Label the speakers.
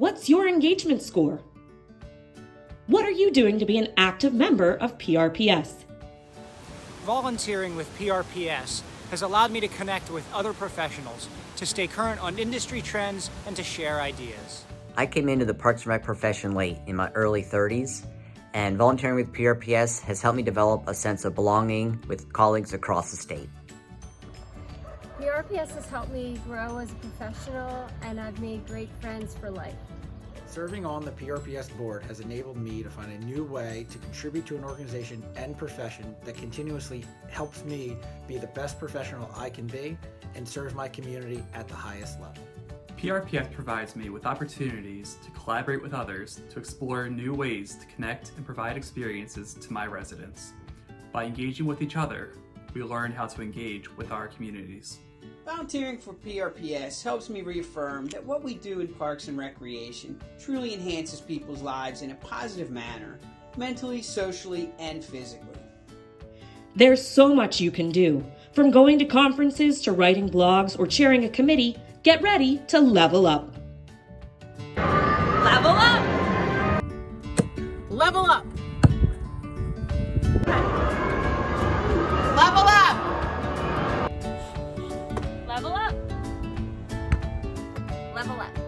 Speaker 1: What's your engagement score? What are you doing to be an active member of PRPS?
Speaker 2: Volunteering with PRPS has allowed me to connect with other professionals, to stay current on industry trends, and to share ideas.
Speaker 3: I came into the Parks and Rec profession late, in my early 30s, and volunteering with PRPS has helped me develop a sense of belonging with colleagues across the state.
Speaker 4: PRPS has helped me grow as a professional, and I've made great friends for life.
Speaker 5: Serving on the PRPS board has enabled me to find a new way to contribute to an organization and profession that continuously helps me be the best professional I can be and serve my community at the highest level.
Speaker 6: PRPS provides me with opportunities to collaborate with others to explore new ways to connect and provide experiences to my residents. By engaging with each other, we learn how to engage with our communities.
Speaker 7: Volunteering for PRPS helps me reaffirm that what we do in Parks and Recreation truly enhances people's lives in a positive manner, mentally, socially, and physically.
Speaker 1: There's so much you can do. From going to conferences to writing blogs or chairing a committee, get ready to level up.
Speaker 8: Level up!
Speaker 2: Level up!
Speaker 8: Level up!
Speaker 4: Level up! Level up!